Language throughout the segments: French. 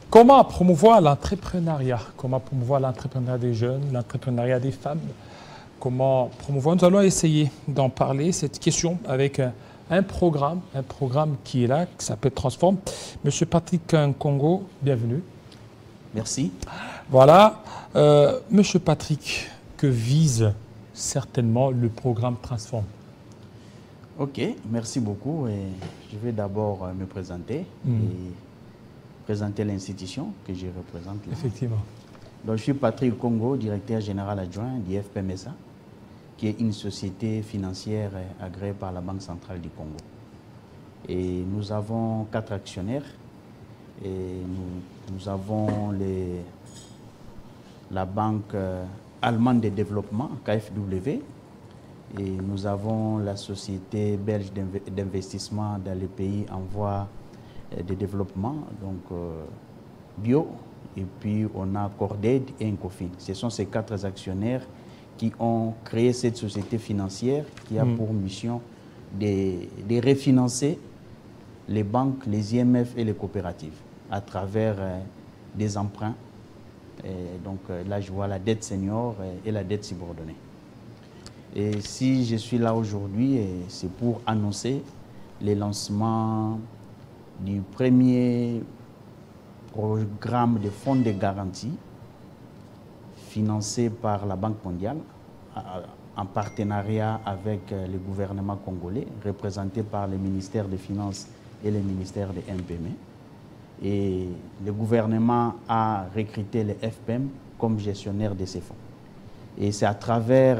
Comment promouvoir l'entrepreneuriat? Comment promouvoir l'entrepreneuriat des jeunes, l'entrepreneuriat des femmes? Comment promouvoir? Nous allons essayer d'en parler, cette question, avec un programme qui est là, qui s'appelle Transform. Monsieur Patrick Nkongo, bienvenue. Merci. Voilà. Monsieur Patrick, que vise certainement le programme Transform? Ok, merci beaucoup. Et je vais d'abord me présenter et présenter l'institution que je représente là. Effectivement. Donc, je suis Patrick Nkongo, directeur général adjoint du FPMSA, qui est une société financière agréée par la Banque centrale du Congo. Et nous avons 4 actionnaires. Et nous avons la Banque allemande de développement, KfW, et nous avons la société belge d'investissement dans les pays en voie de développement, donc Bio, et puis on a Corded et Incofin. Ce sont ces 4 actionnaires qui ont créé cette société financière qui a pour mission de refinancer les banques, les IMF et les coopératives à travers des emprunts. Et donc là, je vois la dette senior et la dette subordonnée. Et si je suis là aujourd'hui, c'est pour annoncer le lancement du premier programme de fonds de garantie financé par la Banque mondiale en partenariat avec le gouvernement congolais, représenté par le ministère des Finances et le ministère de MPM. Et le gouvernement a recruté le FPM comme gestionnaire de ces fonds. Et c'est à travers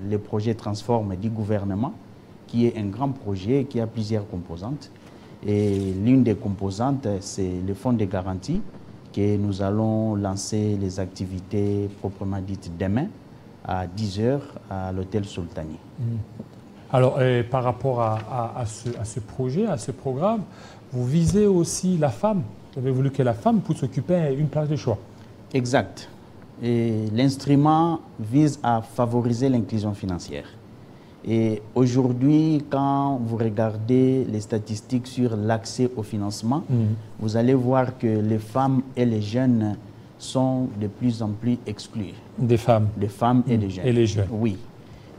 le projet Transform du gouvernement, qui est un grand projet qui a plusieurs composantes. Et l'une des composantes, c'est le fonds de garantie, que nous allons lancer les activités proprement dites demain à 10 h à l'hôtel Sultani. Alors, par rapport à ce projet, à ce programme, vous visez aussi la femme. Vous avez voulu que la femme puisse occuper une place de choix. Exact. Et l'instrument vise à favoriser l'inclusion financière. Et aujourd'hui, quand vous regardez les statistiques sur l'accès au financement, vous allez voir que les femmes et les jeunes sont de plus en plus exclus. Des femmes. Des femmes et des jeunes. Et les jeunes. Oui.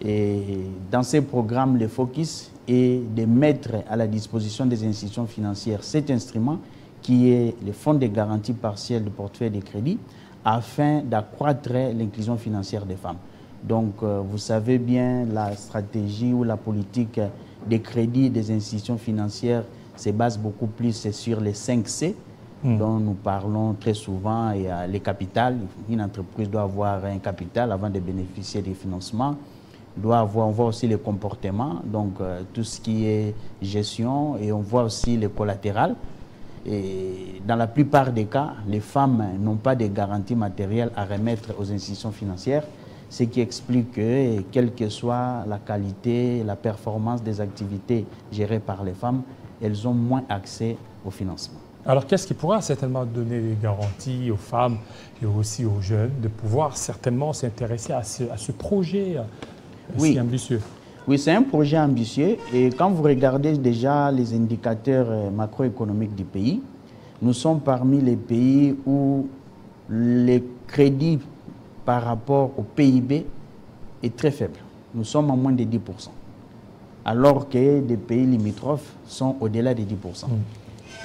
Et dans ces programmes, le focus est de mettre à la disposition des institutions financières cet instrument qui est le fonds de garantie partielle de portefeuille de crédit afin d'accroître l'inclusion financière des femmes. Donc, vous savez bien, la stratégie ou la politique des crédits des institutions financières se base beaucoup plus sur les 5 C dont nous parlons très souvent. Et les capitales, une entreprise doit avoir un capital avant de bénéficier des financements. On voit aussi les comportements, donc tout ce qui est gestion, et on voit aussi le collatéral. Et dans la plupart des cas, les femmes n'ont pas de garantie matérielle à remettre aux institutions financières, ce qui explique que, quelle que soit la qualité, la performance des activités gérées par les femmes, elles ont moins accès au financement. Alors, qu'est-ce qui pourra certainement donner des garanties aux femmes et aussi aux jeunes de pouvoir certainement s'intéresser à ce projet si ambitieux? Oui, c'est un projet ambitieux et quand vous regardez déjà les indicateurs macroéconomiques du pays, nous sommes parmi les pays où les crédits par rapport au PIB est très faible. Nous sommes à moins de 10%, alors que des pays limitrophes sont au-delà de 10%.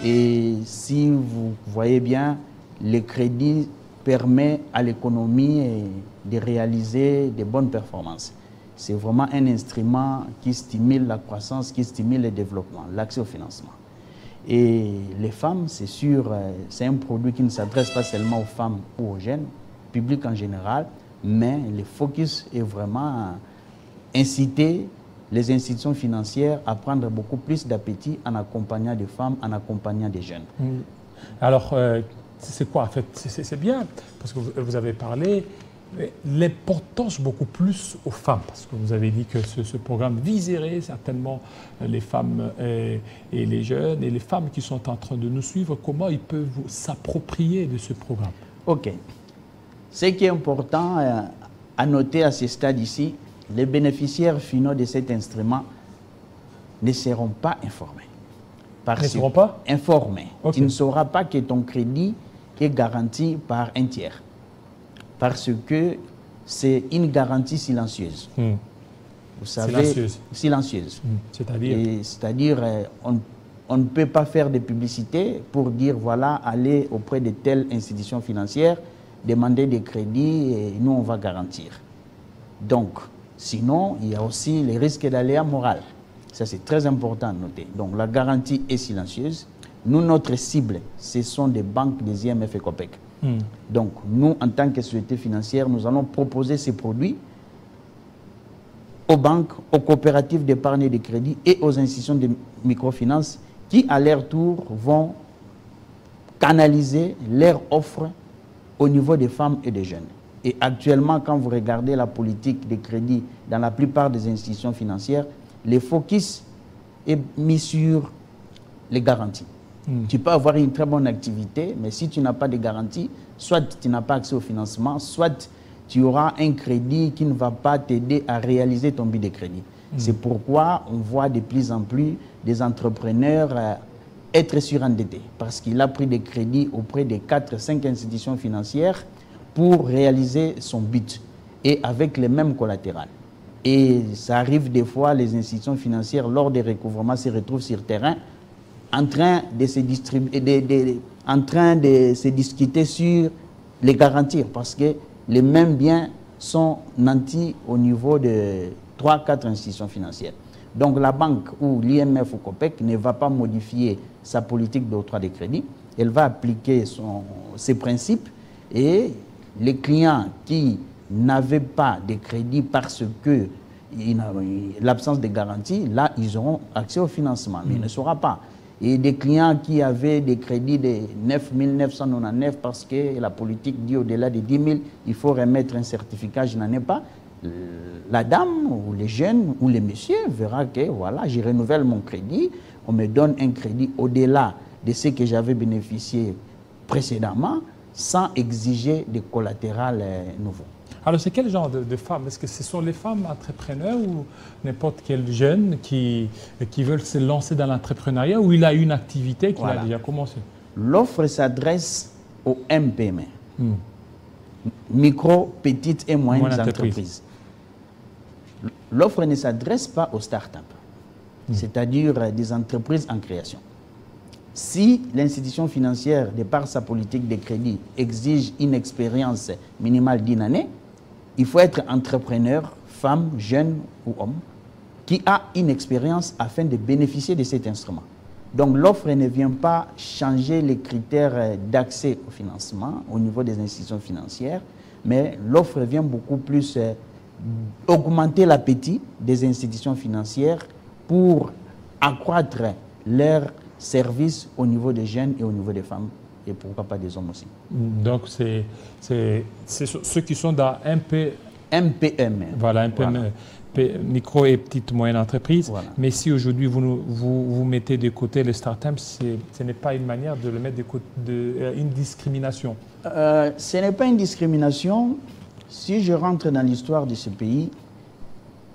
Et si vous voyez bien, le crédit permet à l'économie de réaliser de bonnes performances. C'est vraiment un instrument qui stimule la croissance, qui stimule le développement, l'accès au financement. Et les femmes, c'est sûr, c'est un produit qui ne s'adresse pas seulement aux femmes ou aux jeunes, public en général, mais le focus est vraiment à inciter les institutions financières à prendre beaucoup plus d'appétit en accompagnant des femmes, en accompagnant des jeunes. Alors, c'est quoi en fait? C'est bien, parce que vous avez parlé l'importance beaucoup plus aux femmes, parce que vous avez dit que ce programme viserait certainement les femmes et les jeunes, et les femmes qui sont en train de nous suivre, comment ils peuvent s'approprier de ce programme? Ok. Ce qui est important à noter à ce stade ici, les bénéficiaires finaux de cet instrument ne seront pas informés. Ne seront pas informés. Okay. Tu ne sauras pas que ton crédit est garanti par un tiers. Parce que c'est une garantie silencieuse. Vous savez, silencieuse. C'est-à-dire, on ne peut pas faire de publicité pour dire, voilà, allez auprès de telle institution financière, demander des crédits et nous, on va garantir. Donc, sinon, il y a aussi les risques d'aléa moral. Ça, c'est très important à noter. Donc, la garantie est silencieuse. Nous, notre cible, ce sont des banques, des IMF et COPEC. Donc, nous, en tant que société financière, nous allons proposer ces produits aux banques, aux coopératives d'épargne et de crédit et aux institutions de microfinance qui, à leur tour, vont canaliser leurs offres au niveau des femmes et des jeunes. Et actuellement, quand vous regardez la politique de crédit dans la plupart des institutions financières, le focus est mis sur les garanties. Tu peux avoir une très bonne activité, mais si tu n'as pas de garantie, soit tu n'as pas accès au financement, soit tu auras un crédit qui ne va pas t'aider à réaliser ton but de crédit. C'est pourquoi on voit de plus en plus des entrepreneurs être surendettés, parce qu'il a pris des crédits auprès de 4-5 institutions financières pour réaliser son but, et avec les mêmes collatérales. Et ça arrive des fois, les institutions financières, lors des recouvrements, se retrouvent sur terrain en train de se discuter sur les garantir, parce que les mêmes biens sont nantis au niveau de 3-4 institutions financières. Donc la banque ou l'IMF ou COPEC ne va pas modifier sa politique d'octroi de crédit, elle va appliquer ses principes, et les clients qui n'avaient pas de crédit parce que l'absence de garantie, là, ils auront accès au financement, mais il ne sera pas. Et des clients qui avaient des crédits de 9 999 parce que la politique dit au-delà de 10 000, il faut remettre un certificat, je n'en ai pas. La dame ou les jeunes ou les messieurs verra que voilà, je renouvelle mon crédit, on me donne un crédit au-delà de ce que j'avais bénéficié précédemment sans exiger des collatérales nouveaux. Alors, c'est quel genre de femmes? Est-ce que ce sont les femmes entrepreneurs ou n'importe quel jeune qui veulent se lancer dans l'entrepreneuriat, ou il a une activité qu'il a déjà commencé? L'offre s'adresse aux MPME, micro, petites et moyennes entreprises. L'offre ne s'adresse pas aux startups, c'est-à-dire des entreprises en création. Si l'institution financière, de par sa politique de crédit, exige une expérience minimale d'1 année, il faut être entrepreneur, femme, jeune ou homme, qui a une expérience afin de bénéficier de cet instrument. Donc l'offre ne vient pas changer les critères d'accès au financement au niveau des institutions financières, mais l'offre vient beaucoup plus augmenter l'appétit des institutions financières pour accroître leur service au niveau des jeunes et au niveau des femmes, et pourquoi pas des hommes aussi. Donc c'est ceux qui sont dans MPME. Voilà, MPME, voilà. Micro et petites moyennes entreprises. Voilà. Mais si aujourd'hui vous mettez de côté les startups, ce n'est pas une manière de le mettre de côté, une discrimination. Ce n'est pas une discrimination. Si je rentre dans l'histoire de ce pays,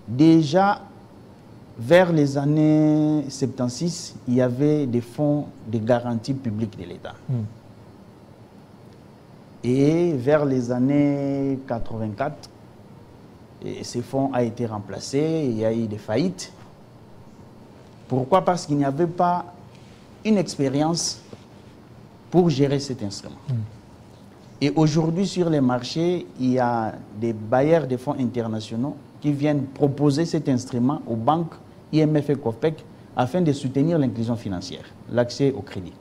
déjà vers les années 76, il y avait des fonds de garantie publique de l'État. Et vers les années 84, ces fonds ont été remplacés, il y a eu des faillites. Pourquoi? Parce qu'il n'y avait pas une expérience pour gérer cet instrument. Et aujourd'hui, sur les marchés, il y a des bailleurs de fonds internationaux qui viennent proposer cet instrument aux banques, IMF et COPEC, afin de soutenir l'inclusion financière, l'accès au crédit.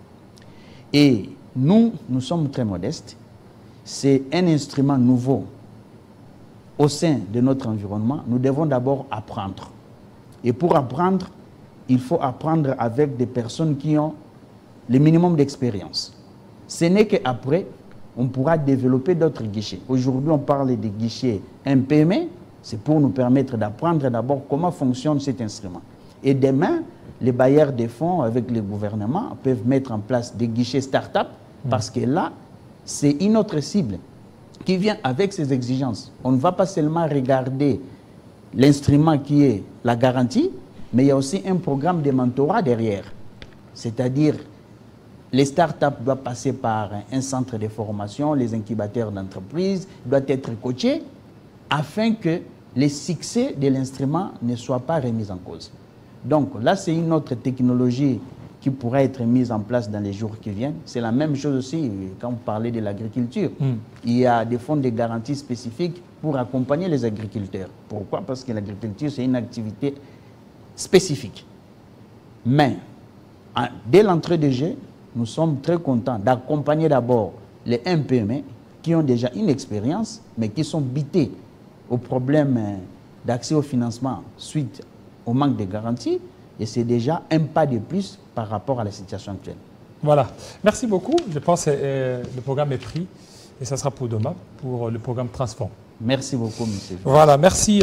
Et nous sommes très modestes. C'est un instrument nouveau au sein de notre environnement. Nous devons d'abord apprendre. Et pour apprendre, il faut apprendre avec des personnes qui ont le minimum d'expérience. Ce n'est qu'après, on pourra développer d'autres guichets. Aujourd'hui, on parle des guichets MPME. C'est pour nous permettre d'apprendre d'abord comment fonctionne cet instrument. Et demain, les bailleurs de fonds avec le gouvernement peuvent mettre en place des guichets start-up parce que là, c'est une autre cible qui vient avec ses exigences. On ne va pas seulement regarder l'instrument qui est la garantie, mais il y a aussi un programme de mentorat derrière. C'est-à-dire, Les startups doivent passer par un centre de formation, les incubateurs d'entreprises doivent être coachés afin que les succès de l'instrument ne soient pas remis en cause. Donc là, c'est une autre technologie qui pourra être mise en place dans les jours qui viennent. C'est la même chose aussi quand vous parlez de l'agriculture. Il y a des fonds de garantie spécifiques pour accompagner les agriculteurs. Pourquoi? Parce que l'agriculture, c'est une activité spécifique. Mais dès l'entrée de jeu, nous sommes très contents d'accompagner d'abord les MPME qui ont déjà une expérience, mais qui sont bités aux problèmes d'accès au financement suite au manque de garantie. Et c'est déjà un pas de plus par rapport à la situation actuelle. Voilà. Merci beaucoup. Je pense que le programme est pris et ça sera pour demain, pour le programme Transform. Merci beaucoup, monsieur. Voilà, merci.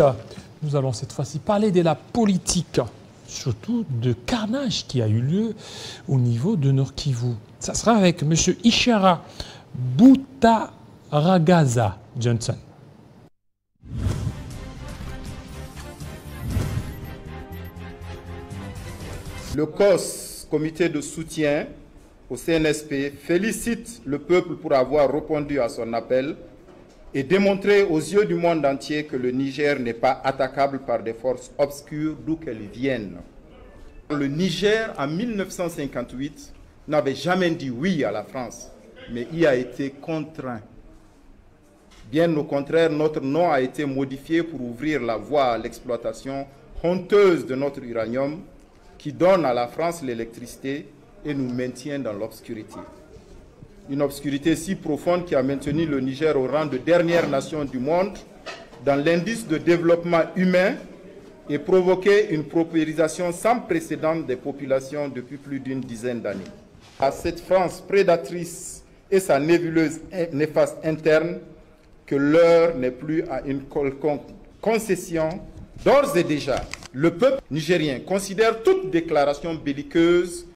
Nous allons cette fois-ci parler de la politique, surtout de carnage qui a eu lieu au niveau de Nord-Kivu. Ça sera avec M. Ishara Boutaragaza Johnson. Le COS, comité de soutien au CNSP, félicite le peuple pour avoir répondu à son appel et démontré aux yeux du monde entier que le Niger n'est pas attaquable par des forces obscures d'où qu'elles viennent. Le Niger, en 1958, n'avait jamais dit oui à la France, mais y a été contraint. Bien au contraire, notre nom a été modifié pour ouvrir la voie à l'exploitation honteuse de notre uranium qui donne à la France l'électricité et nous maintient dans l'obscurité. Une obscurité si profonde qui a maintenu le Niger au rang de dernière nation du monde dans l'indice de développement humain et provoqué une paupérisation sans précédent des populations depuis plus d'une dizaine d'années. À cette France prédatrice et sa nébuleuse néfaste interne, que l'heure n'est plus à une quelconque concession. D'ores et déjà, le peuple nigérien considère toute déclaration belliqueuse